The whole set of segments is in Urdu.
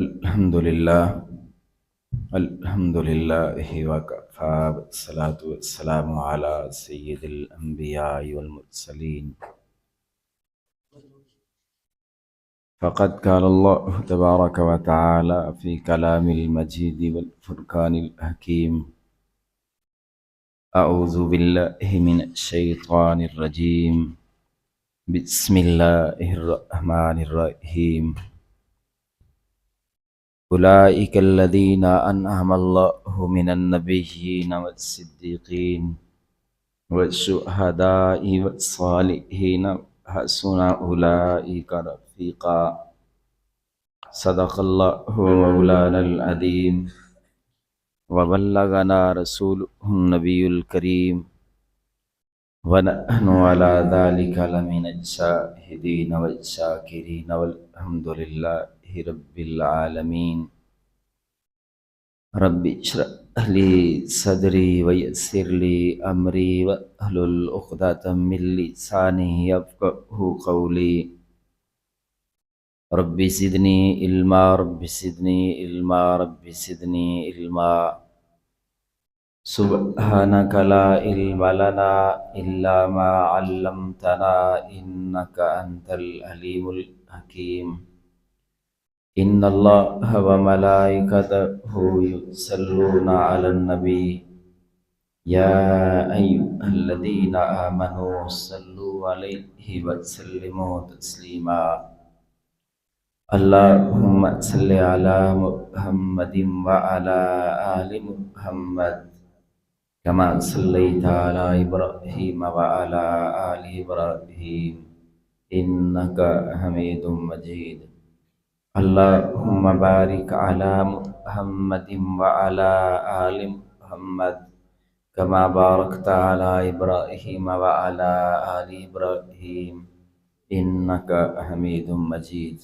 الحمدللہ الحمدللہ وکفا والصلاة والسلام علی سید الانبیاء والمرسلین فقد قال اللہ تبارک وتعالی فی کلام المجید والفرقان الحکیم اعوذ باللہ من الشیطان الرجیم بسم اللہ الرحمن الرحیم أولئك الذين أنعم الله من النبيين والصديقين والشهداء والصالحين حسن أولئك رفيقا صدق الله مولانا العظيم وبلغنا رسوله النبي الكريم ونحن على ذلك لمن الشاهدين والشاكرين والحمد لله رب العالمین رب اشرح لی صدری ویسر لی امری واحلل عقدۃ من لسانی یفقهوا قولی رب زدنی علما رب زدنی علما رب زدنی علما سبحانک لا علم لنا الا ما علمتنا انک انت العلیم الحکیم ان اللہ وملائکتہ یصلون علی النبی یا ایھا الذین آمنوا صلوا علیہ وسلموا تسلیما اللہم صل علی محمد وعلی آل محمد کما صلیت علی ابراہیم وعلی آل ابراہیم انک حمید مجید اللہم بارک علی محمد وعلی آل محمد کما بارکت علی ابراہیم وعلی آل ابراہیم انک حمید مجید۔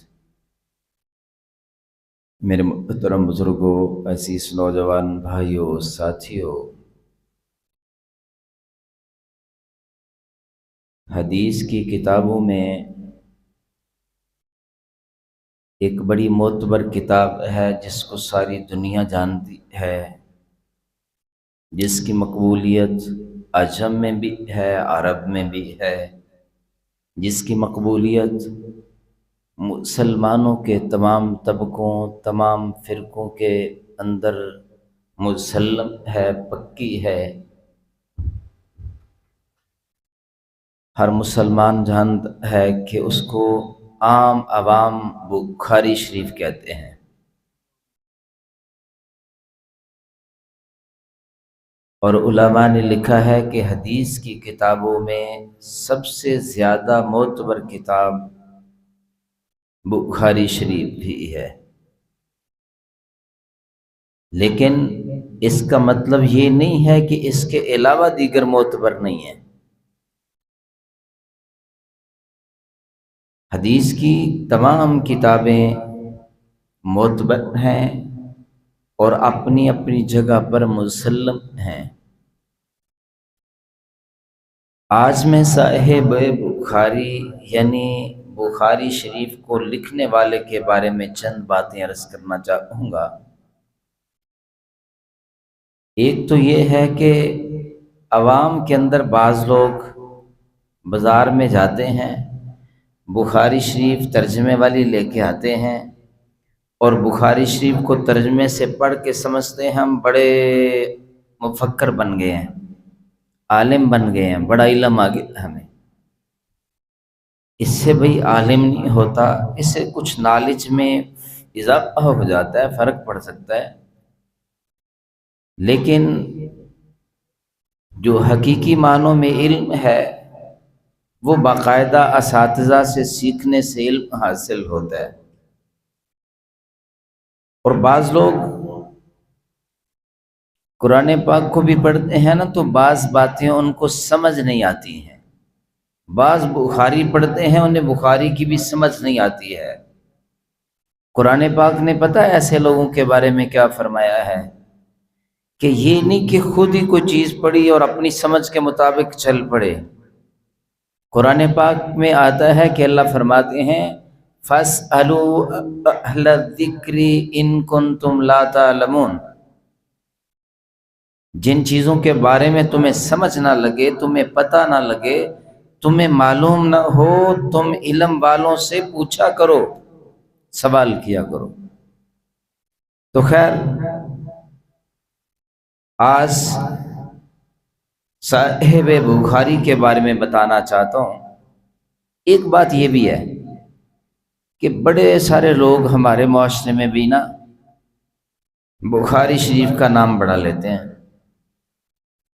میرے محترم بزرگوں، عزیز نوجوان بھائیوں، ساتھیوں، حدیث کی کتابوں میں ایک بڑی معتبر کتاب ہے جس کو ساری دنیا جانتی ہے، جس کی مقبولیت عجم میں بھی ہے، عرب میں بھی ہے، جس کی مقبولیت مسلمانوں کے تمام طبقوں، تمام فرقوں کے اندر مسلم ہے، پکی ہے۔ ہر مسلمان جانتا ہے کہ اس کو عام عوام بخاری شریف کہتے ہیں، اور علماء نے لکھا ہے کہ حدیث کی کتابوں میں سب سے زیادہ معتبر کتاب بخاری شریف بھی ہے۔ لیکن اس کا مطلب یہ نہیں ہے کہ اس کے علاوہ دیگر معتبر نہیں ہیں۔ حدیث کی تمام کتابیں معتبر ہیں اور اپنی اپنی جگہ پر مسلم ہیں۔ آج میں صاحب بخاری یعنی بخاری شریف کو لکھنے والے کے بارے میں چند باتیں عرض کرنا چاہوں گا۔ ایک تو یہ ہے کہ عوام کے اندر بعض لوگ بازار میں جاتے ہیں، بخاری شریف ترجمے والی لے کے آتے ہیں اور بخاری شریف کو ترجمے سے پڑھ کے سمجھتے ہیں ہم بڑے مفکر بن گئے ہیں، عالم بن گئے ہیں، بڑا علم آ گیا ہمیں۔ اس سے بھئی عالم نہیں ہوتا، اس سے کچھ نالج میں اضافہ ہو جاتا ہے، فرق پڑ سکتا ہے، لیکن جو حقیقی معنوں میں علم ہے وہ باقاعدہ اساتذہ سے سیکھنے سے علم حاصل ہوتا ہے۔ اور بعض لوگ قرآن پاک کو بھی پڑھتے ہیں نا تو بعض باتیں ان کو سمجھ نہیں آتی ہیں، بعض بخاری پڑھتے ہیں انہیں بخاری کی بھی سمجھ نہیں آتی ہے۔ قرآن پاک نے پتہ ہے ایسے لوگوں کے بارے میں کیا فرمایا ہے کہ یہ نہیں کہ خود ہی کوئی چیز پڑھی اور اپنی سمجھ کے مطابق چل پڑے۔ قرآن پاک میں آتا ہے کہ اللہ فرماتے ہیں فاسألوا اہل الذکر ان کنتم لا تعلمون، جن چیزوں کے بارے میں تمہیں سمجھ نہ لگے، تمہیں پتہ نہ لگے، تمہیں معلوم نہ ہو، تم علم والوں سے پوچھا کرو، سوال کیا کرو۔ تو خیر، آج صاحب بخاری کے بارے میں بتانا چاہتا ہوں۔ ایک بات یہ بھی ہے کہ بڑے سارے لوگ ہمارے معاشرے میں بھی نا بخاری شریف کا نام بڑا لیتے ہیں۔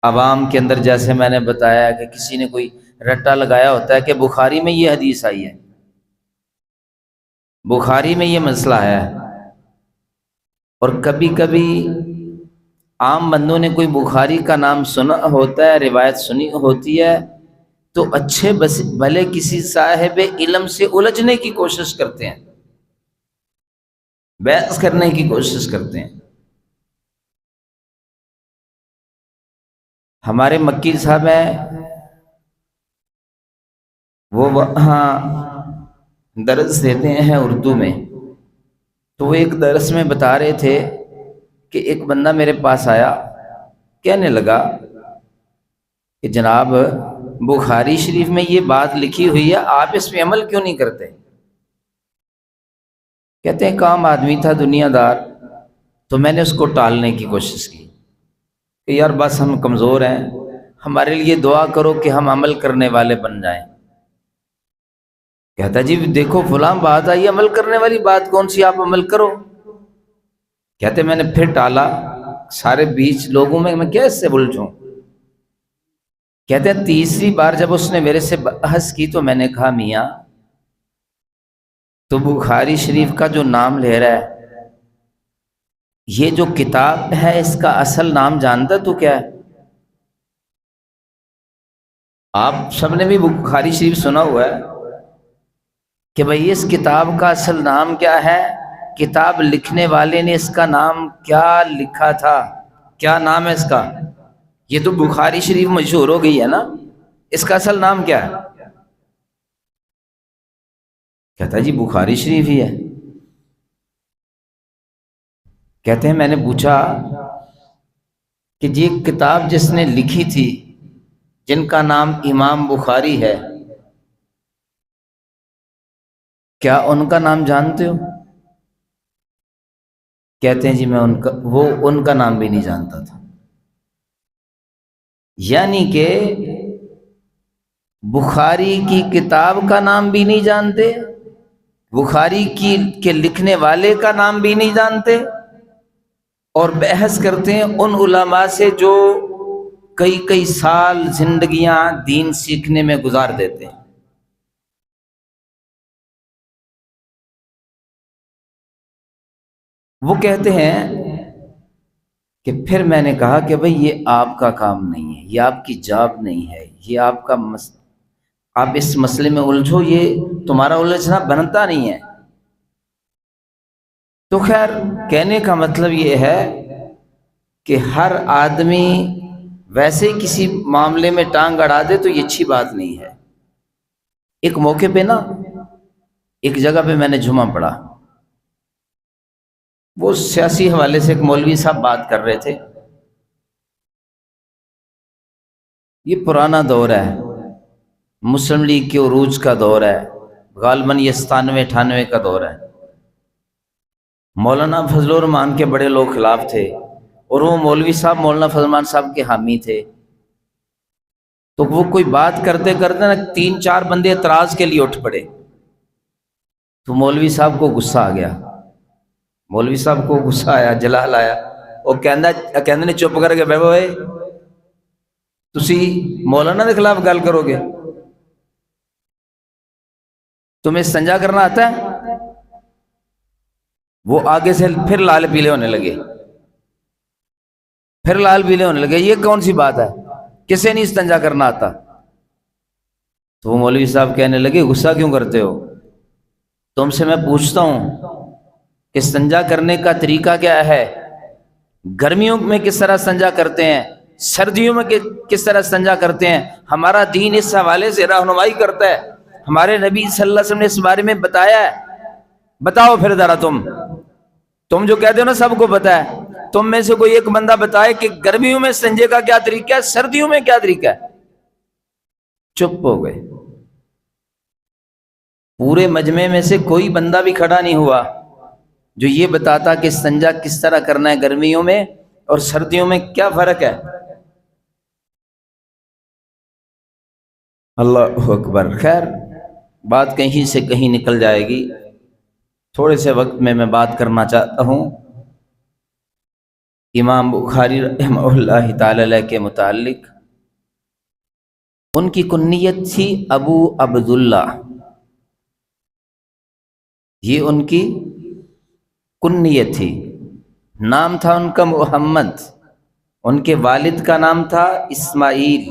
عوام کے اندر جیسے میں نے بتایا کہ کسی نے کوئی رٹا لگایا ہوتا ہے کہ بخاری میں یہ حدیث آئی ہے، بخاری میں یہ مسئلہ ہے، اور کبھی کبھی عام بندوں نے کوئی بخاری کا نام سنا ہوتا ہے، روایت سنی ہوتی ہے، تو اچھے بھلے کسی صاحب علم سے الجھنے کی کوشش کرتے ہیں، بحث کرنے کی کوشش کرتے ہیں۔ ہمارے مکی صاحب ہیں، وہ وہاں درس دیتے ہیں اردو میں، تو وہ ایک درس میں بتا رہے تھے کہ ایک بندہ میرے پاس آیا، کہنے لگا کہ جناب بخاری شریف میں یہ بات لکھی ہوئی ہے، آپ اس پہ عمل کیوں نہیں کرتے؟ کہتے ہیں کام آدمی تھا دنیا دار، تو میں نے اس کو ٹالنے کی کوشش کی کہ یار بس ہم کمزور ہیں، ہمارے لیے دعا کرو کہ ہم عمل کرنے والے بن جائیں۔ کہتا جی دیکھو فلاں بات آئی، عمل کرنے والی بات کون سی، آپ عمل کرو۔ کہتے میں نے پھر ٹالا، سارے بیچ لوگوں میں کیا اس سے الجھوں؟ کہتے ہیں تیسری بار جب اس نے میرے سے بحث کی تو میں نے کہا میاں تو بخاری شریف کا جو نام لے رہا ہے، یہ جو کتاب ہے اس کا اصل نام جانتا تو کیا ہے؟ آپ سب نے بھی بخاری شریف سنا ہوا ہے کہ بھئی اس کتاب کا اصل نام کیا ہے، کتاب لکھنے والے نے اس کا نام کیا لکھا تھا، کیا نام ہے اس کا؟ یہ تو بخاری شریف مشہور ہو گئی ہے نا، اس کا اصل نام کیا ہے؟ کہتا ہے جی بخاری شریف ہی ہے۔ کہتے ہیں میں نے پوچھا کہ یہ کتاب جس نے لکھی تھی، جن کا نام امام بخاری ہے، کیا ان کا نام جانتے ہو؟ کہتے ہیں جی میں ان کا نام بھی نہیں جانتا تھا۔ یعنی کہ بخاری کی کتاب کا نام بھی نہیں جانتے، بخاری کے لکھنے والے کا نام بھی نہیں جانتے، اور بحث کرتے ہیں ان علماء سے جو کئی کئی سال زندگیاں دین سیکھنے میں گزار دیتے ہیں۔ وہ کہتے ہیں کہ پھر میں نے کہا کہ بھئی یہ آپ کا کام نہیں ہے، یہ آپ کی جاب نہیں ہے، یہ آپ کا آپ اس مسئلے میں الجھو، یہ تمہارا الجھنا بنتا نہیں ہے۔ تو خیر کہنے کا مطلب یہ ہے کہ ہر آدمی ویسے کسی معاملے میں ٹانگ اڑا دے تو یہ اچھی بات نہیں ہے۔ ایک موقع پہ نا ایک جگہ پہ میں نے جمعہ پڑھا، وہ سیاسی حوالے سے ایک مولوی صاحب بات کر رہے تھے۔ یہ پرانا دور ہے، مسلم لیگ کے عروج کا دور ہے، غالباً یہ 97-98 کا دور ہے۔ مولانا فضل الرحمان کے بڑے لوگ خلاف تھے، اور وہ مولوی صاحب مولانا فضل الرحمان صاحب کے حامی تھے۔ تو وہ کوئی بات کرتے کرتے نا 3-4 بندے اعتراض کے لیے اٹھ پڑے، تو مولوی صاحب کو غصہ آ گیا، مولوی صاحب کو غصہ آیا، جلال آیا، وہ کہندے نے چپ کر کے بیٹھو، اے تسی مولانا کے خلاف گل کرو گے؟ تمہیں استنجا کرنا آتا ہے؟ وہ آگے سے پھر لال پیلے ہونے لگے، پھر لال پیلے ہونے لگے، یہ کون سی بات ہے، کسے نہیں استنجا کرنا آتا؟ تو وہ مولوی صاحب کہنے لگے غصہ کیوں کرتے ہو، تم سے میں پوچھتا ہوں کہ استنجا کرنے کا طریقہ کیا ہے، گرمیوں میں کس طرح استنجا کرتے ہیں، سردیوں میں کس طرح استنجا کرتے ہیں؟ ہمارا دین اس حوالے سے رہنمائی کرتا ہے، ہمارے نبی صلی اللہ علیہ وسلم نے اس بارے میں بتایا ہے بتاؤ پھر ذرا تم جو کہتے ہو نا سب کو پتا ہے، تم میں سے کوئی ایک بندہ بتائے کہ گرمیوں میں استنجے کا کیا طریقہ ہے، سردیوں میں کیا طریقہ ہے؟ چپ ہو گئے۔ پورے مجمع میں سے کوئی بندہ بھی کھڑا نہیں ہوا جو یہ بتاتا کہ استنجا کس طرح کرنا ہے گرمیوں میں اور سردیوں میں کیا فرق ہے۔ اللہ اکبر۔ خیر، بات کہیں سے کہیں نکل جائے گی، تھوڑے سے وقت میں بات کرنا چاہتا ہوں امام بخاری رحمہ اللہ تعالی علیہ کے متعلق۔ ان کی کنیت تھی ابو عبداللہ، یہ ان کی کنیت تھی۔ نام تھا ان کا محمد، ان کے والد کا نام تھا اسماعیل،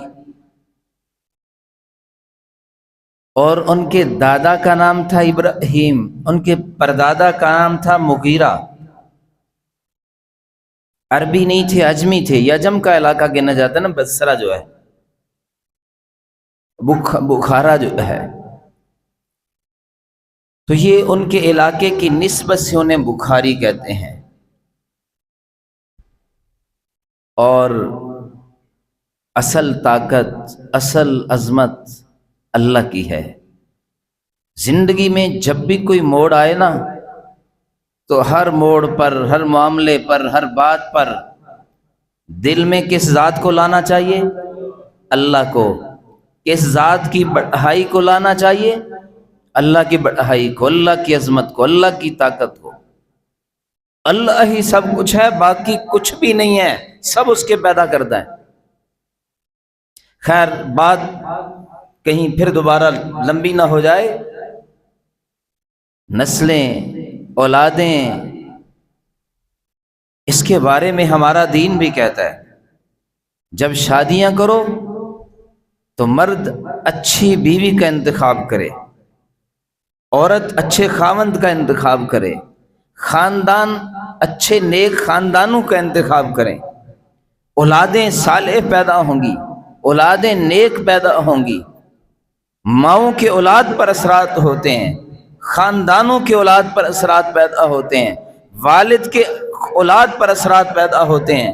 اور ان کے دادا کا نام تھا ابراہیم، ان کے پردادا کا نام تھا مغیرہ۔ عربی نہیں تھے، عجمی تھے۔ یجم کا علاقہ گنا جاتا ہے نا، بصرہ جو ہے، بخارا جو ہے، تو یہ ان کے علاقے کی نسبت سے انہیں بخاری کہتے ہیں۔ اور اصل طاقت، اصل عظمت اللہ کی ہے۔ زندگی میں جب بھی کوئی موڑ آئے نا، تو ہر موڑ پر، ہر معاملے پر، ہر بات پر دل میں کس ذات کو لانا چاہیے؟ اللہ کو۔ کس ذات کی بڑائی کو لانا چاہیے؟ اللہ کی بڑائی کو، اللہ کی عظمت کو، اللہ کی طاقت کو۔ اللہ ہی سب کچھ ہے، باقی کچھ بھی نہیں ہے، سب اس کے پیدا کرتا ہے۔ خیر، بات کہیں پھر دوبارہ لمبی نہ ہو جائے۔ نسلیں، اولادیں، اس کے بارے میں ہمارا دین بھی کہتا ہے جب شادیاں کرو تو مرد اچھی بیوی کا انتخاب کرے، عورت اچھے خاوند کا انتخاب کرے، خاندان اچھے نیک خاندانوں کا انتخاب کریں۔ اولادیں صالح پیدا ہوں گی، اولادیں نیک پیدا ہوں گی۔ ماؤں کے اولاد پر اثرات ہوتے ہیں، خاندانوں کے اولاد پر اثرات پیدا ہوتے ہیں، والد کے اولاد پر اثرات پیدا ہوتے ہیں۔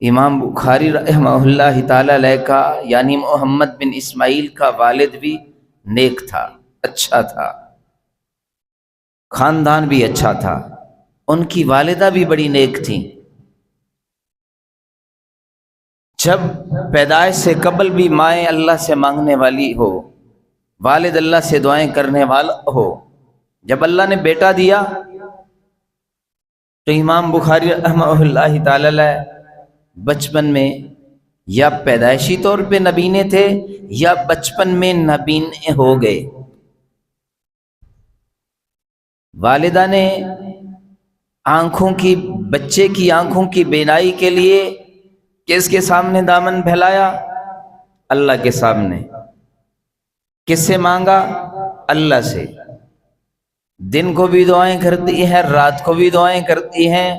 امام بخاری رحمہ اللہ تعالی علیہ کا، یعنی محمد بن اسماعیل کا والد بھی نیک تھا، اچھا تھا، خاندان بھی اچھا تھا، ان کی والدہ بھی بڑی نیک تھیں۔ جب پیدائش سے قبل بھی مائیں اللہ سے مانگنے والی ہو، والد اللہ سے دعائیں کرنے والا ہو، جب اللہ نے بیٹا دیا تو امام بخاری رحمہ اللہ تعالی علیہ بچپن میں یا پیدائشی طور پہ نبینے تھے یا بچپن میں نبینے ہو گئے۔ والدہ نے آنکھوں کی، بچے کی آنکھوں کی بینائی کے لیے کس کے سامنے دامن پھیلایا؟ اللہ کے سامنے۔ کس سے مانگا؟ اللہ سے۔ دن کو بھی دعائیں کرتی ہیں، رات کو بھی دعائیں کرتی ہیں،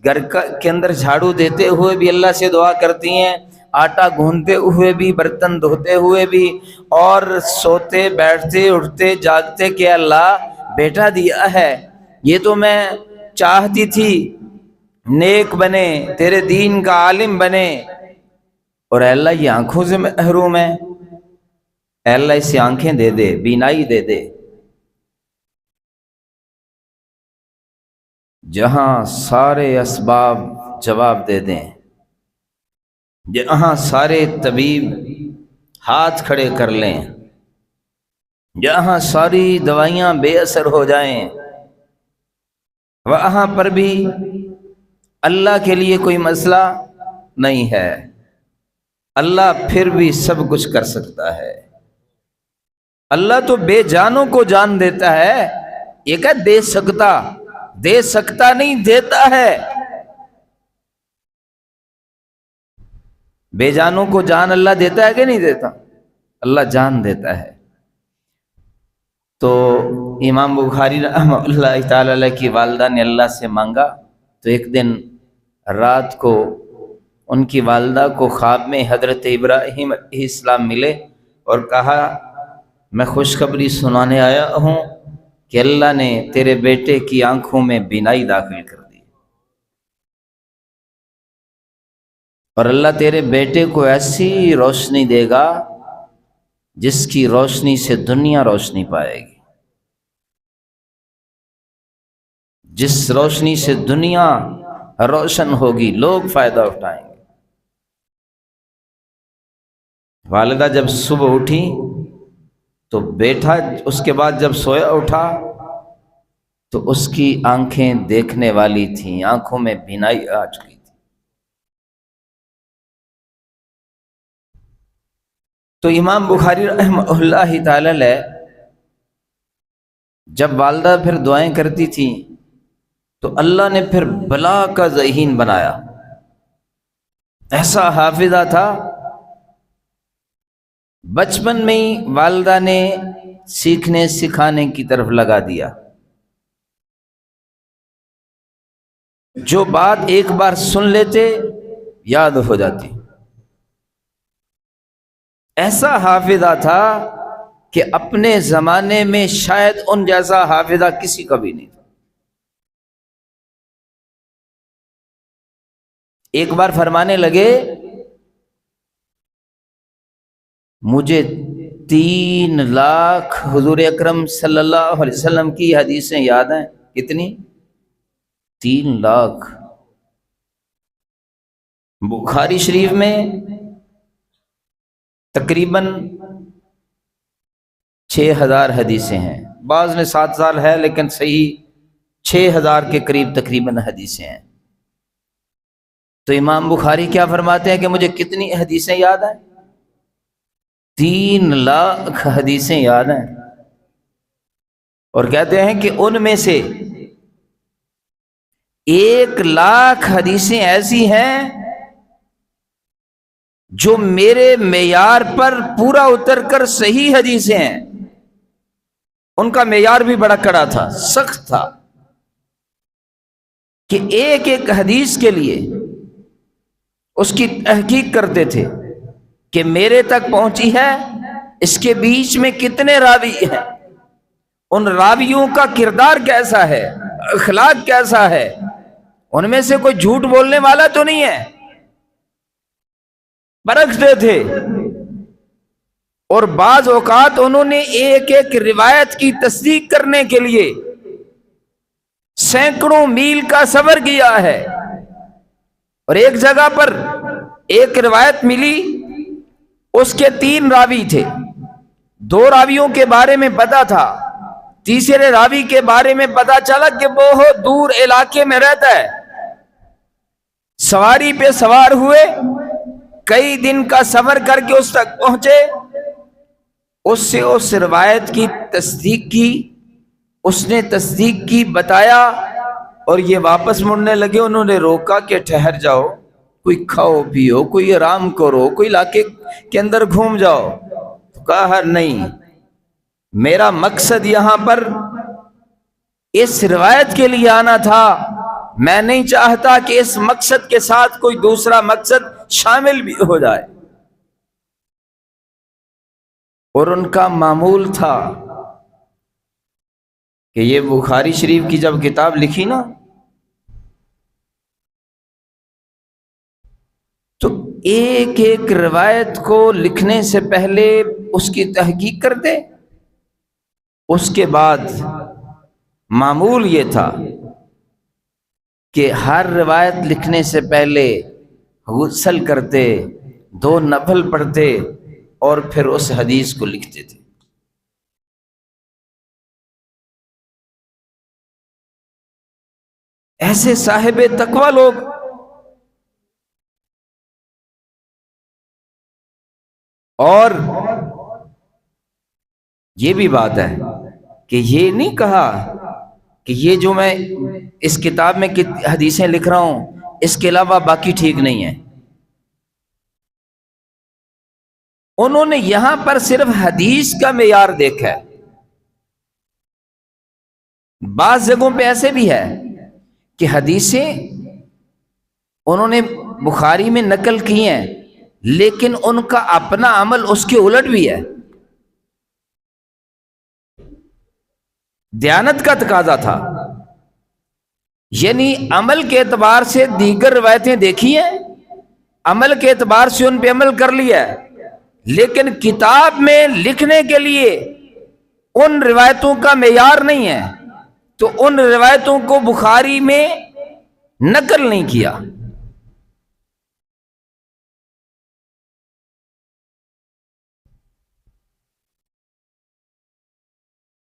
گھر کے اندر جھاڑو دیتے ہوئے بھی اللہ سے دعا کرتی ہیں، آٹا گوندتے ہوئے بھی، برتن دھوتے ہوئے بھی، اور سوتے بیٹھتے اٹھتے جاگتے کہ اللہ بیٹا دیا ہے، یہ تو میں چاہتی تھی نیک بنے، تیرے دین کا عالم بنے، اور اے اللہ یہ آنکھوں سے محروم ہے، اے اللہ اسے آنکھیں دے دے، بینائی دے دے۔ جہاں سارے اسباب جواب دے دیں، جہاں سارے طبیب ہاتھ کھڑے کر لیں، جہاں ساری دوائیاں بے اثر ہو جائیں، وہاں پر بھی اللہ کے لیے کوئی مسئلہ نہیں ہے، اللہ پھر بھی سب کچھ کر سکتا ہے۔ اللہ تو بے جانوں کو جان دیتا ہے، یہ کہ دے سکتا نہیں، دیتا ہے۔ بے جانوں کو جان اللہ دیتا ہے کہ نہیں دیتا؟ اللہ جان دیتا ہے۔ تو امام بخاری رحمہ اللہ تعالی علیہ کی والدہ نے اللہ سے مانگا، تو ایک دن رات کو ان کی والدہ کو خواب میں حضرت ابراہیم علیہ السلام ملے اور کہا میں خوشخبری سنانے آیا ہوں کہ اللہ نے تیرے بیٹے کی آنکھوں میں بینائی داخل کر دی، اور اللہ تیرے بیٹے کو ایسی روشنی دے گا جس کی روشنی سے دنیا روشنی پائے گی، جس روشنی سے دنیا روشن ہوگی، لوگ فائدہ اٹھائیں گے۔ والدہ جب صبح اٹھی تو بیٹا اس کے بعد جب سویا اٹھا تو اس کی آنکھیں دیکھنے والی تھیں، آنکھوں میں بینائی آ چکی تھی۔ تو امام بخاری رحمہ اللہ تعالی علیہ جب والدہ پھر دعائیں کرتی تھیں تو اللہ نے پھر بلا کا ذہین بنایا، ایسا حافظہ تھا۔ بچپن میں ہی والدہ نے سیکھنے سکھانے کی طرف لگا دیا، جو بات ایک بار سن لیتے یاد ہو جاتی۔ ایسا حافظہ تھا کہ اپنے زمانے میں شاید ان جیسا حافظہ کسی کا بھی نہیں تھا۔ ایک بار فرمانے لگے مجھے 3,00,000 حضور اکرم صلی اللہ علیہ وسلم کی حدیثیں یاد ہیں۔ کتنی؟ 3,00,000۔ بخاری شریف میں تقریباً 6,000 حدیثیں ہیں، بعض نے 7,000 ہے لیکن صحیح 6,000 کے قریب تقریباً حدیثیں ہیں۔ تو امام بخاری کیا فرماتے ہیں کہ مجھے کتنی حدیثیں یاد ہیں؟ 3,00,000 حدیثیں یاد ہیں، اور کہتے ہیں کہ ان میں سے 1,00,000 حدیثیں ایسی ہیں جو میرے معیار پر پورا اتر کر صحیح حدیثیں ہیں۔ ان کا معیار بھی بڑا کڑا تھا، سخت تھا، کہ ایک ایک حدیث کے لیے اس کی تحقیق کرتے تھے کہ میرے تک پہنچی ہے، اس کے بیچ میں کتنے راوی ہیں، ان راویوں کا کردار کیسا ہے، اخلاق کیسا ہے، ان میں سے کوئی جھوٹ بولنے والا تو نہیں ہے، پرکھتے تھے۔ اور بعض اوقات انہوں نے ایک ایک روایت کی تصدیق کرنے کے لیے سینکڑوں میل کا سفر کیا ہے، اور ایک جگہ پر ایک روایت ملی، اس کے 3 راوی تھے، 2 راویوں کے بارے میں پتا تھا، تیسرے راوی کے بارے میں پتا چلا کہ بہت دور علاقے میں رہتا ہے۔ سواری پہ سوار ہوئے، کئی دن کا سفر کر کے اس تک پہنچے، اس سے اس روایت کی تصدیق کی، اس نے تصدیق کی، بتایا، اور یہ واپس مڑنے لگے۔ انہوں نے روکا کہ ٹھہر جاؤ، کوئی کھاؤ پیو، کوئی آرام کرو، کوئی علاقے کے اندر گھوم جاؤ۔ تو کہا نہیں، میرا مقصد یہاں پر اس روایت کے لیے آنا تھا، میں نہیں چاہتا کہ اس مقصد کے ساتھ کوئی دوسرا مقصد شامل بھی ہو جائے۔ اور ان کا معمول تھا کہ یہ بخاری شریف کی جب کتاب لکھی نا تو ایک ایک روایت کو لکھنے سے پہلے اس کی تحقیق کرتے، اس کے بعد معمول یہ تھا کہ ہر روایت لکھنے سے پہلے غسل کرتے، 2 نفل پڑھتے، اور پھر اس حدیث کو لکھتے تھے۔ ایسے صاحب تقوی لوگ، اور یہ بھی بات ہے کہ یہ نہیں کہا کہ یہ جو میں اس کتاب میں حدیثیں لکھ رہا ہوں اس کے علاوہ باقی ٹھیک نہیں ہے۔ انہوں نے یہاں پر صرف حدیث کا معیار دیکھا ہے۔ بعض جگہوں پہ ایسے بھی ہے کہ حدیثیں انہوں نے بخاری میں نقل کی ہیں لیکن ان کا اپنا عمل اس کے الٹ بھی ہے۔ دیانت کا تقاضا تھا، یعنی عمل کے اعتبار سے دیگر روایتیں دیکھی ہیں، عمل کے اعتبار سے ان پہ عمل کر لیا ہے، لیکن کتاب میں لکھنے کے لیے ان روایتوں کا معیار نہیں ہے، تو ان روایتوں کو بخاری میں نقل نہیں کیا۔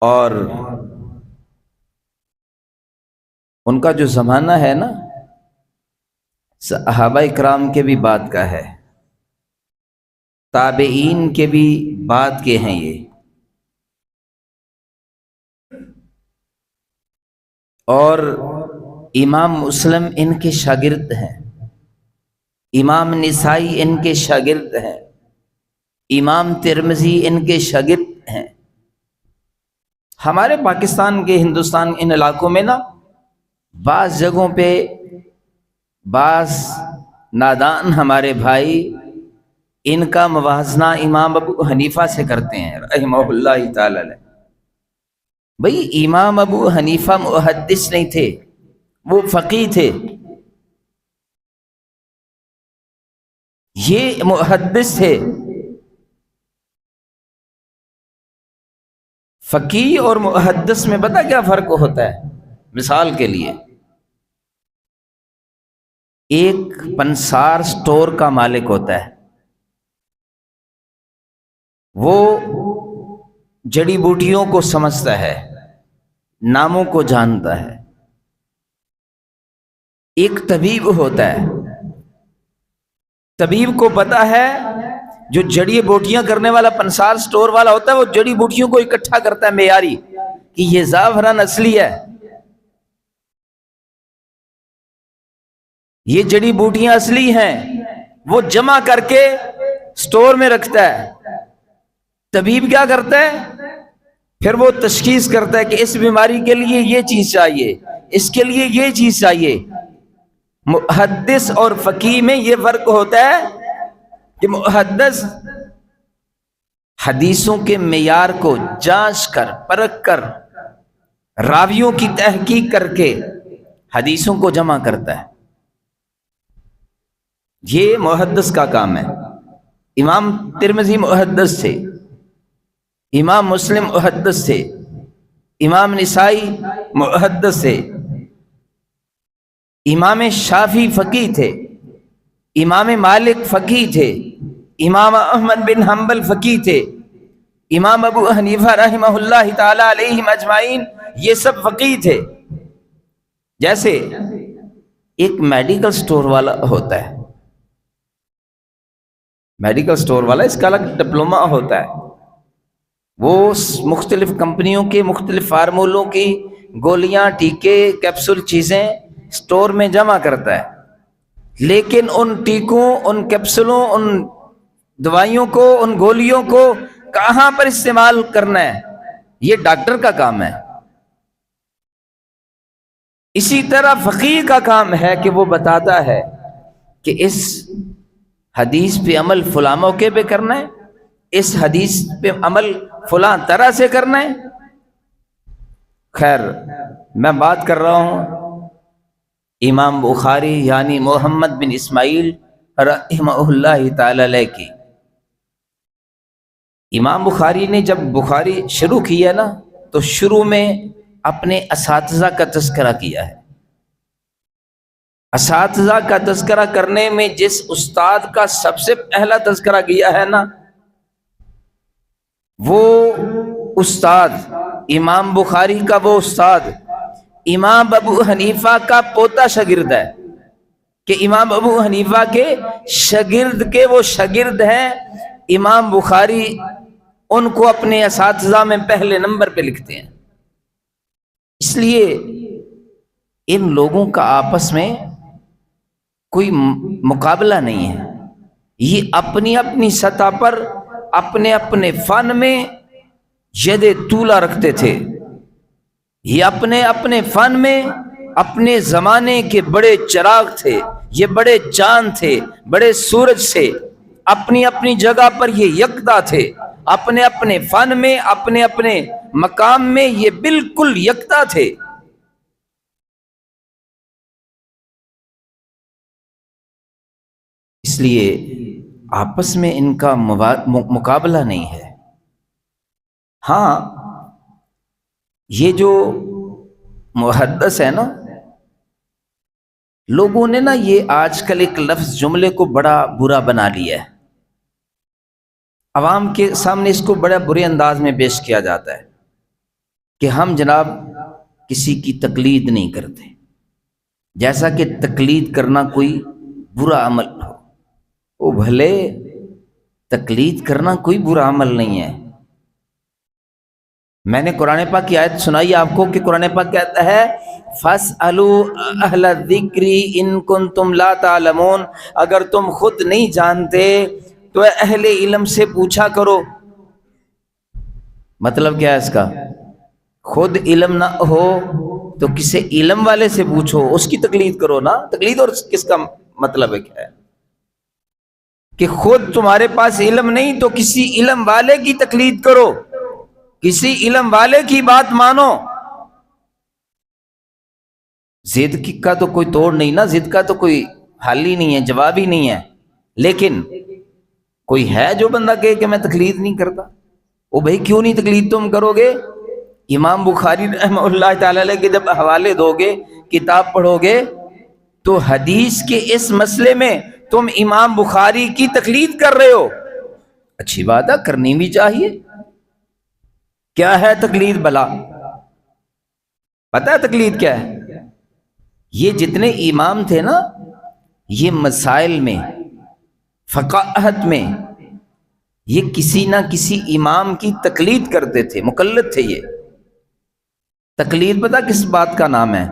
اور ان کا جو زمانہ ہے نا، صحابہ کرام کے بھی بعد کا ہے، تابعین کے بھی بعد کے ہیں یہ، اور امام مسلم ان کے شاگرد ہیں، امام نسائی ان کے شاگرد ہیں، امام ترمذی ان کے شاگرد ہیں۔ ہمارے پاکستان کے، ہندوستان ان علاقوں میں نا بعض جگہوں پہ بعض نادان ہمارے بھائی ان کا موازنہ امام ابو حنیفہ سے کرتے ہیں رحمہ اللہ تعالی علیہ۔ بھئی امام ابو حنیفہ محدث نہیں تھے، وہ فقیہ تھے، یہ محدث تھے۔ فقیہ اور محدث میں پتہ کیا فرق ہوتا ہے؟ مثال کے لیے ایک پنسار سٹور کا مالک ہوتا ہے، وہ جڑی بوٹیوں کو سمجھتا ہے، ناموں کو جانتا ہے۔ ایک طبیب ہوتا ہے، طبیب کو پتا ہے، جو جڑی بوٹیاں کرنے والا پنسار سٹور والا ہوتا ہے وہ جڑی بوٹیوں کو اکٹھا کرتا ہے معیاری، کہ یہ زعفران اصلی ہے، یہ جڑی بوٹیاں اصلی ہیں، وہ جمع کر کے سٹور میں رکھتا ہے۔ طبیب کیا کرتا ہے؟ پھر وہ تشخیص کرتا ہے کہ اس بیماری کے لیے یہ چیز چاہیے، اس کے لیے یہ چیز چاہیے۔ محدث اور فقیہ میں یہ فرق ہوتا ہے کہ محدث حدیثوں کے معیار کو جانچ کر پرکھ کر راویوں کی تحقیق کر کے حدیثوں کو جمع کرتا ہے، یہ محدث کا کام ہے۔ امام ترمذی محدث تھے، امام مسلم محدث تھے، امام نسائی محدث تھے، امام شافعی فقیہ تھے، امام مالک فقیہ تھے، امام احمد بن حنبل فقیہ تھے، امام ابو حنیفہ رحمہ اللہ تعالی علیہم اجمعین یہ سب فقیہ تھے۔ جیسے ایک میڈیکل سٹور والا ہوتا ہے، میڈیکل سٹور والا اس کا الگ ڈپلومہ ہوتا ہے، وہ مختلف کمپنیوں کے مختلف فارمولوں کی گولیاں، ٹیکے، کیپسول چیزیں سٹور میں جمع کرتا ہے، لیکن ان ٹیکوں، ان کیپسولوں، ان دوائیوں کو، ان گولیوں کو کہاں پر استعمال کرنا ہے یہ ڈاکٹر کا کام ہے۔ اسی طرح فقیہ کا کام ہے کہ وہ بتاتا ہے کہ اس حدیث پہ عمل فلاں موقع پہ کرنا ہے، اس حدیث پہ عمل فلاں طرح سے کرنا ہے۔ خیر، میں بات کر رہا ہوں امام بخاری یعنی محمد بن اسماعیل رحمہ اللہ تعالی علیہ کی۔ امام بخاری نے جب بخاری شروع کیا نا تو شروع میں اپنے اساتذہ کا تذکرہ کیا ہے۔ اساتذہ کا تذکرہ کرنے میں جس استاد کا سب سے پہلا تذکرہ کیا ہے نا، وہ استاد امام بخاری کا وہ استاد امام ابو حنیفہ کا پوتا شاگرد ہے، کہ امام ابو حنیفہ کے شاگرد کے وہ شاگرد ہیں امام بخاری، ان کو اپنے اساتذہ میں پہلے نمبر پہ لکھتے ہیں۔ اس لیے ان لوگوں کا آپس میں کوئی مقابلہ نہیں ہے، یہ اپنی اپنی سطح پر اپنے اپنے فن میں ید طولہ رکھتے تھے، یہ اپنے اپنے فن میں اپنے زمانے کے بڑے چراغ تھے، یہ بڑے چاند تھے، بڑے سورج سے، اپنی اپنی جگہ پر یہ یکتا تھے، اپنے اپنے فن میں، اپنے اپنے مقام میں یہ بالکل یکتا تھے۔ اس لیے آپس میں ان کا مقابلہ نہیں ہے۔ ہاں، یہ جو محدث ہے نا، لوگوں نے نا یہ آج کل ایک لفظ جملے کو بڑا برا بنا لیا ہے، عوام کے سامنے اس کو بڑے برے انداز میں پیش کیا جاتا ہے کہ ہم جناب کسی کی تقلید نہیں کرتے، جیسا کہ تقلید کرنا کوئی برا عمل ہو۔ وہ بھلے تقلید کرنا کوئی برا عمل نہیں ہے۔ میں نے قرآن پاک کی آیت سنائی آپ کو کہ قرآن پاک کہتا ہے فَاسْأَلُوا أَهْلَ الذِّكْرِ إِن كُنتُمْ لَا تَعْلَمُونَ، اگر تم خود نہیں جانتے تو اہل علم سے پوچھا کرو۔ مطلب کیا ہے اس کا؟ خود علم نہ ہو تو کسی علم والے سے پوچھو، اس کی تقلید کرو نا۔ تقلید اور کس کا مطلب ہے کیا ہے؟ کہ خود تمہارے پاس علم نہیں تو کسی علم والے کی تقلید کرو، کسی علم والے کی بات مانو۔ ضد کا تو کوئی توڑ نہیں نا، ضد کا تو کوئی حل ہی نہیں ہے، جواب ہی نہیں ہے۔ لیکن کوئی ہے جو بندہ کہے کہ میں تقلید نہیں کرتا، وہ بھائی کیوں نہیں تقلید تم کرو گے؟ امام بخاری رحمہ اللہ تعالی علیہ کے جب حوالے دو گے، کتاب پڑھو گے، تو حدیث کے اس مسئلے میں تم امام بخاری کی تقلید کر رہے ہو۔ اچھی بات ہے، کرنی بھی چاہیے۔ کیا ہے تقلید بھلا؟ پتہ ہے تقلید کیا ہے؟ یہ جتنے امام تھے نا، یہ مسائل میں، فقاہت میں، یہ کسی نہ کسی امام کی تقلید کرتے تھے، مقلد تھے۔ یہ تقلید پتہ کس بات کا نام ہے؟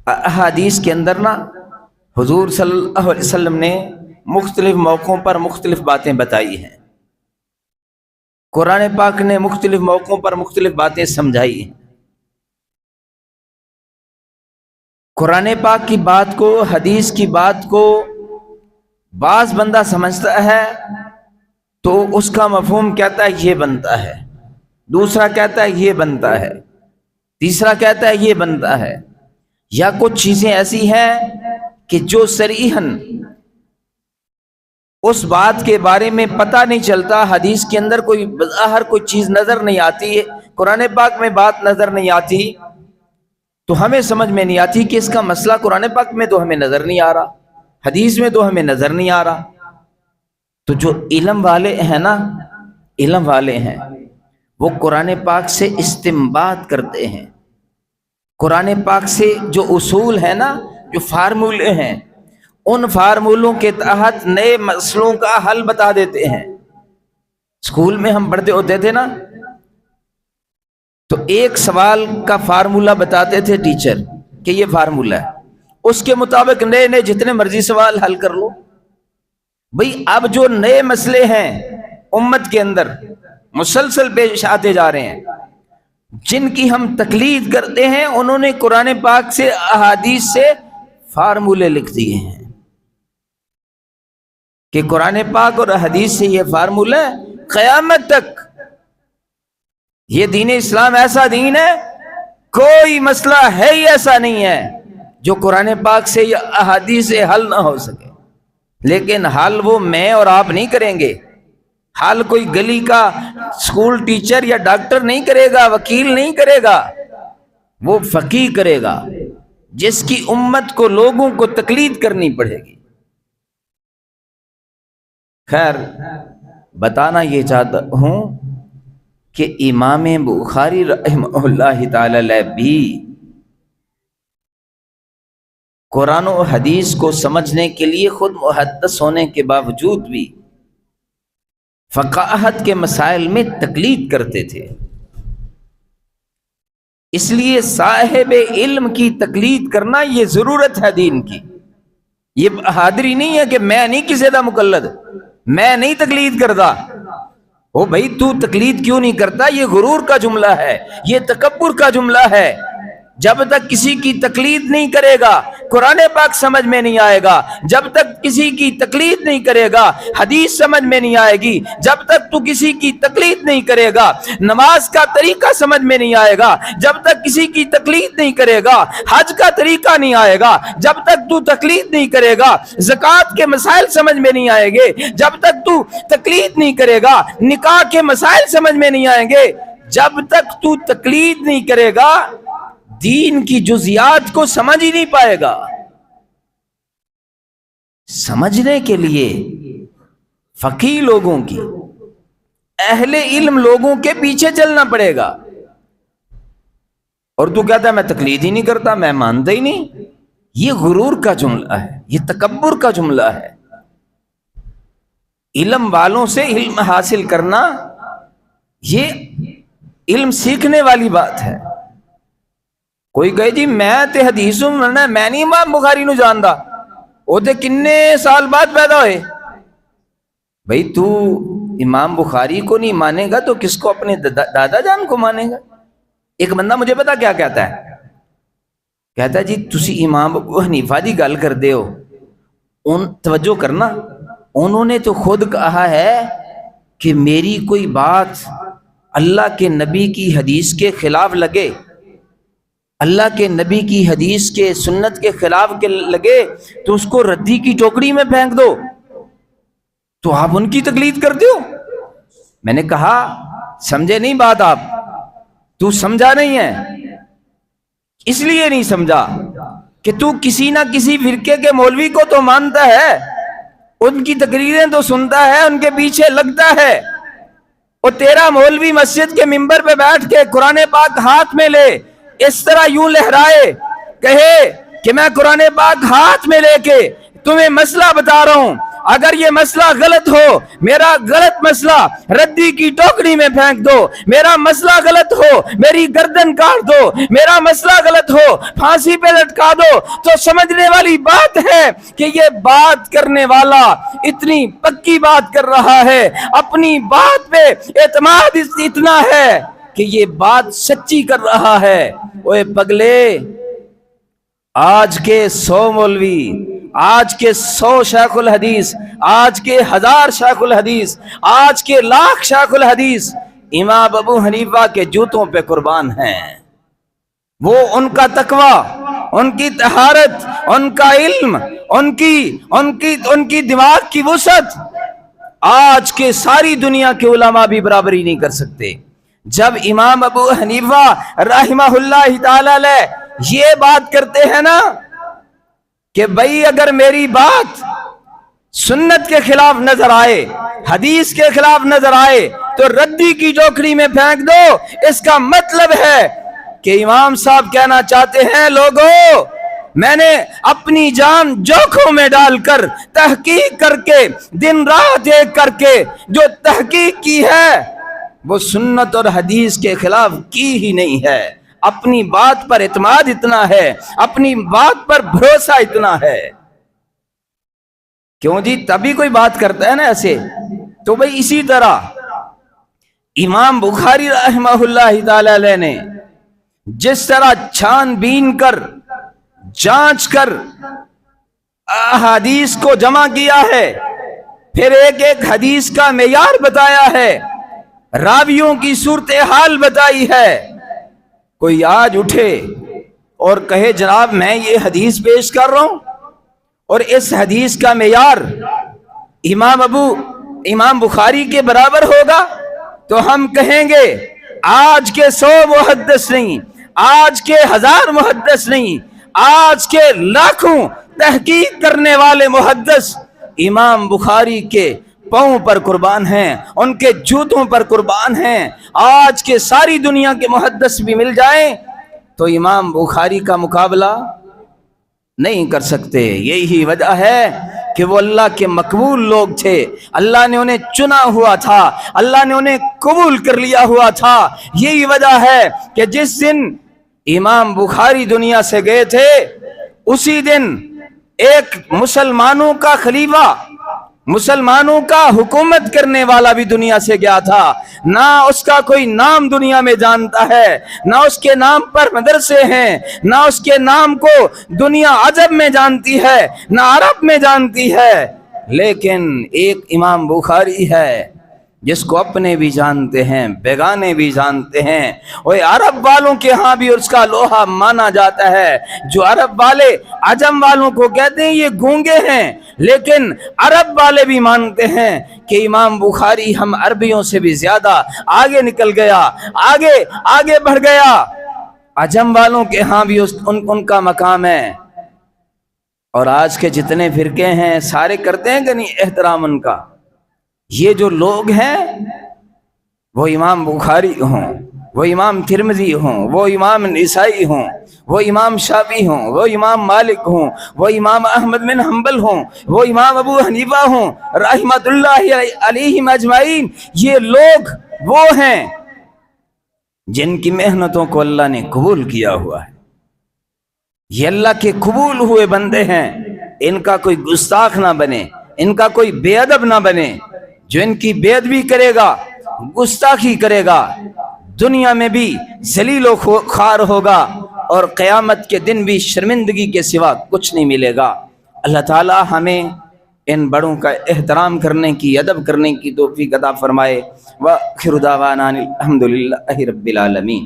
احادیث کے اندر نا حضور صلی اللہ علیہ وسلم نے مختلف موقعوں پر مختلف باتیں بتائی ہیں، قرآن پاک نے مختلف موقعوں پر مختلف باتیں سمجھائی ہیں۔ قرآن پاک کی بات کو، حدیث کی بات کو بعض بندہ سمجھتا ہے تو اس کا مفہوم کہتا ہے یہ بنتا ہے، دوسرا کہتا ہے یہ بنتا ہے، تیسرا کہتا ہے یہ بنتا ہے۔ یا کچھ چیزیں ایسی ہیں کہ جو صریحاً اس بات کے بارے میں پتہ نہیں چلتا، حدیث کے اندر کوئی بظاہر کوئی چیز نظر نہیں آتی، قرآن پاک میں بات نظر نہیں آتی، تو ہمیں سمجھ میں نہیں آتی کہ اس کا مسئلہ قرآن پاک میں تو ہمیں نظر نہیں آ رہا، حدیث میں تو ہمیں نظر نہیں آ رہا۔ تو جو علم والے ہیں نا، علم والے ہیں، وہ قرآن پاک سے استنباط کرتے ہیں، قرآن پاک سے جو اصول ہیں نا، جو فارمولے ہیں، ان فارمولوں کے تحت نئے مسئلوں کا حل بتا دیتے ہیں۔ اسکول میں ہم پڑھتے ہوتے تھے نا، تو ایک سوال کا فارمولہ بتاتے تھے ٹیچر کہ یہ فارمولہ ہے، اس کے مطابق نئے نئے جتنے مرضی سوال حل کر لو۔ بھئی اب جو نئے مسئلے ہیں امت کے اندر مسلسل پیش آتے جا رہے ہیں، جن کی ہم تقلید کرتے ہیں، انہوں نے قرآن پاک سے، احادیث سے فارمولے لکھ دیے ہیں کہ قرآن پاک اور حدیث سے یہ فارمولہ قیامت تک، یہ دین اسلام ایسا دین ہے، کوئی مسئلہ ہے ہی ایسا نہیں ہے جو قرآن پاک سے یا احادیث سے حل نہ ہو سکے۔ لیکن حل وہ میں اور آپ نہیں کریں گے، حل کوئی گلی کا اسکول ٹیچر یا ڈاکٹر نہیں کرے گا، وکیل نہیں کرے گا، وہ فقیہ کرے گا، جس کی امت کو، لوگوں کو تقلید کرنی پڑے گی۔ خیر، بتانا یہ چاہتا ہوں کہ امام بخاری رحمہ اللہ تعالی علیہ بھی قرآن و حدیث کو سمجھنے کے لیے خود محدث ہونے کے باوجود بھی فقاہت کے مسائل میں تقلید کرتے تھے۔ اس لیے صاحب علم کی تقلید کرنا یہ ضرورت ہے دین کی۔ یہ بہادری نہیں ہے کہ میں نہیں کسی دا مقلد، میں نہیں تقلید کرتا۔ او بھائی تو تقلید کیوں نہیں کرتا؟ یہ غرور کا جملہ ہے، یہ تکبر کا جملہ ہے۔ جب تک کسی کی تقلید نہیں کرے گا، قرآن پاک سمجھ میں نہیں آئے گا، جب تک کسی کی تقلید نہیں کرے گا حدیث سمجھ میں نہیں آئے گی، جب تک تو کسی کی تقلید نہیں کرے گا نماز کا طریقہ سمجھ میں نہیں آئے گا، جب تک کسی کی تقلید نہیں کرے گا حج کا طریقہ نہیں آئے گا، جب تک تو تقلید نہیں کرے گا زکوٰۃ کے مسائل سمجھ میں نہیں آئیں گے، جب تک تو تقلید نہیں کرے گا نکاح کے مسائل سمجھ میں نہیں آئیں گے، جب تک تو تقلید نہیں کرے گا دین کی جزیات کو سمجھ ہی نہیں پائے گا۔ سمجھنے کے لیے فقیہ لوگوں کی، اہل علم لوگوں کے پیچھے چلنا پڑے گا، اور تو کہتا ہے میں تقلید ہی نہیں کرتا، میں مانتا ہی نہیں، یہ غرور کا جملہ ہے، یہ تکبر کا جملہ ہے۔ علم والوں سے علم حاصل کرنا یہ علم سیکھنے والی بات ہے۔ کوئی کہے جی میں تے حدیثوں میں نہیں امام بخاری نو جاندا، وہ تے کنے سال بعد پیدا ہوئے۔ بھئی تو امام بخاری کو نہیں مانے گا تو کس کو، اپنے دادا جان کو مانے گا؟ ایک بندہ مجھے پتا کیا کہتا ہے، کہتا ہے جی تسی امام ابو حنیفہ دی گل کر دے ہو، توجہ کرنا، انہوں نے تو خود کہا ہے کہ میری کوئی بات اللہ کے نبی کی حدیث کے خلاف لگے، اللہ کے نبی کی حدیث کے سنت کے خلاف کے لگے تو اس کو ردی کی ٹوکری میں پھینک دو، تو آپ ان کی تقلید کرتے ہو۔ میں نے کہا سمجھے نہیں بات آپ، تو سمجھا نہیں ہے، اس لیے نہیں سمجھا کہ تو کسی نہ کسی فرقے کے مولوی کو تو مانتا ہے، ان کی تقریریں تو سنتا ہے، ان کے پیچھے لگتا ہے، اور تیرا مولوی مسجد کے ممبر پہ بیٹھ کے قرآن پاک ہاتھ میں لے اس طرح یوں لہرائے، کہے کہ میں قرآن پاک ہاتھ میں لے کے تمہیں مسئلہ بتا رہا ہوں، اگر یہ مسئلہ غلط ہو میرا غلط مسئلہ ردی کی ٹوکری میں پھینک دو، میرا مسئلہ غلط ہو میری گردن کاٹ دو، میرا مسئلہ غلط ہو پھانسی پہ لٹکا دو، تو سمجھنے والی بات ہے کہ یہ بات کرنے والا اتنی پکی بات کر رہا ہے، اپنی بات پہ اعتماد اتنا ہے کہ یہ بات سچی کر رہا ہے۔ اوے پگلے، آج کے 100 مولوی، آج کے 100 شیخ الحدیث، آج کے 1000 شیخ الحدیث، آج کے 1,00,000 شیخ الحدیث امام ابو حنیفہ کے جوتوں پہ قربان ہیں۔ وہ ان کا تقوی، ان کی طہارت، ان کا علم، ان کی دماغ کی وسعت آج کے ساری دنیا کے علماء بھی برابری نہیں کر سکتے۔ جب امام ابو حنیفہ رحمہ اللہ تعالی علیہ یہ بات کرتے ہیں نا کہ بھئی اگر میری بات سنت کے خلاف نظر آئے، حدیث کے خلاف نظر آئے تو ردی کی ٹوکری میں پھینک دو، اس کا مطلب ہے کہ امام صاحب کہنا چاہتے ہیں لوگوں میں نے اپنی جان جوکھوں میں ڈال کر تحقیق کر کے دن رات ایک کر کے جو تحقیق کی ہے وہ سنت اور حدیث کے خلاف کی ہی نہیں ہے، اپنی بات پر اعتماد اتنا ہے، اپنی بات پر بھروسہ اتنا ہے۔ کیوں جی تبھی کوئی بات کرتا ہے نا ایسے، تو بھئی اسی طرح امام بخاری رحمہ اللہ تعالی علیہ نے جس طرح چھان بین کر جانچ کر احادیث کو جمع کیا ہے، پھر ایک ایک حدیث کا معیار بتایا ہے، راویوں کی صورتحال بتائی ہے، کوئی آج اٹھے اور کہے جناب میں یہ حدیث پیش کر رہا ہوں اور اس حدیث کا معیار امام بخاری کے برابر ہوگا، تو ہم کہیں گے آج کے 100 محدث نہیں، آج کے 1000 محدث نہیں، آج کے لاکھوں تحقیق کرنے والے محدث امام بخاری کے پاؤں پر قربان ہیں، ان کے جوتوں پر قربان ہیں۔ آج کے ساری دنیا کے محدث بھی مل جائیں تو امام بخاری کا مقابلہ نہیں کر سکتے۔ یہی وجہ ہے کہ وہ اللہ کے مقبول لوگ تھے، اللہ نے انہیں چنا ہوا تھا، اللہ نے انہیں قبول کر لیا ہوا تھا۔ یہی وجہ ہے کہ جس دن امام بخاری دنیا سے گئے تھے اسی دن ایک مسلمانوں کا خلیفہ، مسلمانوں کا حکومت کرنے والا بھی دنیا سے گیا تھا، نہ اس کا کوئی نام دنیا میں جانتا ہے، نہ اس کے نام پر مدرسے ہیں، نہ اس کے نام کو دنیا عجب میں جانتی ہے، نہ عرب میں جانتی ہے، لیکن ایک امام بخاری ہے جس کو اپنے بھی جانتے ہیں، بیگانے بھی جانتے ہیں۔ وہ عرب والوں کے ہاں بھی اس کا لوہا مانا جاتا ہے۔ جو عرب والے عجم والوں کو کہتے ہیں یہ گونگے ہیں، لیکن عرب والے بھی مانتے ہیں کہ امام بخاری ہم عربیوں سے بھی زیادہ آگے نکل گیا، آگے بڑھ گیا۔ عجم والوں کے ہاں بھی ان کا مقام ہے۔ اور آج کے جتنے فرقے ہیں سارے کرتے ہیں کہ نہیں احترام ان کا؟ یہ جو لوگ ہیں وہ امام بخاری ہوں، وہ امام ترمذی ہوں، وہ امام نسائی ہوں، وہ امام شافعی ہوں، وہ امام مالک ہوں، وہ امام احمد بن حنبل ہوں، وہ امام ابو حنیفہ ہوں رحمۃ اللہ علیہم اجمعین، یہ لوگ وہ ہیں جن کی محنتوں کو اللہ نے قبول کیا ہوا ہے۔ یہ اللہ کے قبول ہوئے بندے ہیں، ان کا کوئی گستاخ نہ بنے، ان کا کوئی بے ادب نہ بنے۔ جو ان کی بے ادبی کرے گا، گستاخی کرے گا، دنیا میں بھی ذلیل و خوار ہوگا اور قیامت کے دن بھی شرمندگی کے سوا کچھ نہیں ملے گا۔ اللہ تعالی ہمیں ان بڑوں کا احترام کرنے کی، ادب کرنے کی توفیق عطا فرمائے۔ وآخر دعوانا الحمد للہ رب العالمین۔